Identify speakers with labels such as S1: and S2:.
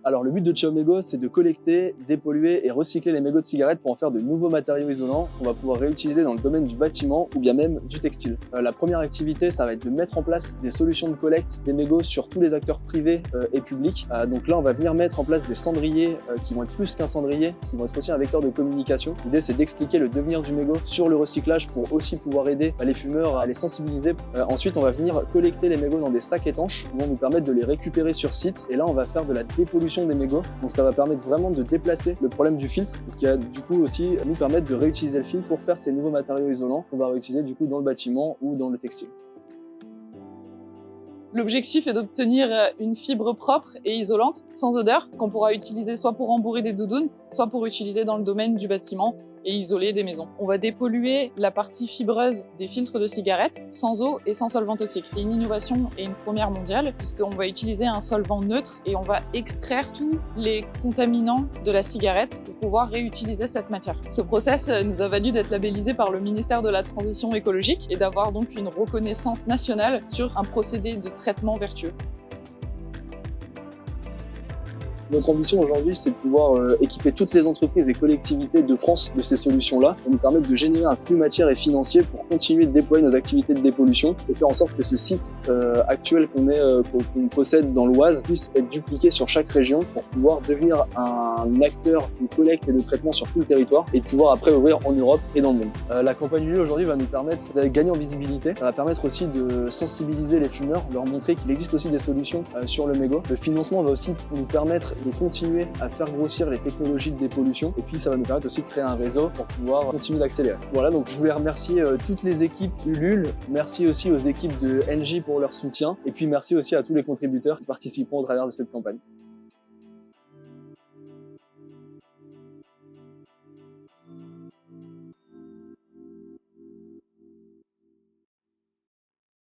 S1: Alors le but de Ciao Mégots, c'est de collecter, dépolluer et recycler les mégots de cigarettes pour en faire de nouveaux matériaux isolants qu'on va pouvoir réutiliser dans le domaine du bâtiment ou bien même du textile. La première activité, ça va être de mettre en place des solutions de collecte des mégots sur tous les acteurs privés et publics. Donc là, on va venir mettre en place des cendriers qui vont être plus qu'un cendrier, qui vont être aussi un vecteur de communication. L'idée, c'est d'expliquer le devenir du mégot sur le recyclage pour aussi pouvoir aider les fumeurs à les sensibiliser. Ensuite, on va venir collecter les mégots dans des sacs étanches qui vont nous permettre de les récupérer sur site. Et là, on va faire de la dépollution des mégots. Donc ça va permettre vraiment de déplacer le problème du filtre, ce qui va du coup aussi nous permettre de réutiliser le filtre pour faire ces nouveaux matériaux isolants qu'on va réutiliser du coup dans le bâtiment ou dans le textile.
S2: L'objectif est d'obtenir une fibre propre et isolante, sans odeur, qu'on pourra utiliser soit pour embourrer des doudounes, soit pour utiliser dans le domaine du bâtiment et isoler des maisons. On va dépolluer la partie fibreuse des filtres de cigarettes sans eau et sans solvant toxique. C'est une innovation et une première mondiale puisqu'on va utiliser un solvant neutre et on va extraire tous les contaminants de la cigarette pour pouvoir réutiliser cette matière. Ce process nous a valu d'être labellisé par le ministère de la Transition écologique et d'avoir donc une reconnaissance nationale sur un procédé de traitement vertueux.
S1: Notre ambition aujourd'hui, c'est de pouvoir équiper toutes les entreprises et collectivités de France de ces solutions-là pour nous permettre de générer un flux matière et financier pour continuer de déployer nos activités de dépollution et faire en sorte que ce site actuel qu'on possède dans l'Oise puisse être dupliqué sur chaque région pour pouvoir devenir un acteur de collecte et de traitement sur tout le territoire et de pouvoir après ouvrir en Europe et dans le monde. La campagne Ulule aujourd'hui va nous permettre de gagner en visibilité. Ça va permettre aussi de sensibiliser les fumeurs, leur montrer qu'il existe aussi des solutions sur le mégot. Le financement va aussi nous permettre de continuer à faire grossir les technologies de dépollution et puis ça va nous permettre aussi de créer un réseau pour pouvoir continuer d'accélérer. Voilà, donc je voulais remercier toutes les équipes Ulule, merci aussi aux équipes de Engie pour leur soutien et puis merci aussi à tous les contributeurs qui participeront au travers de cette campagne.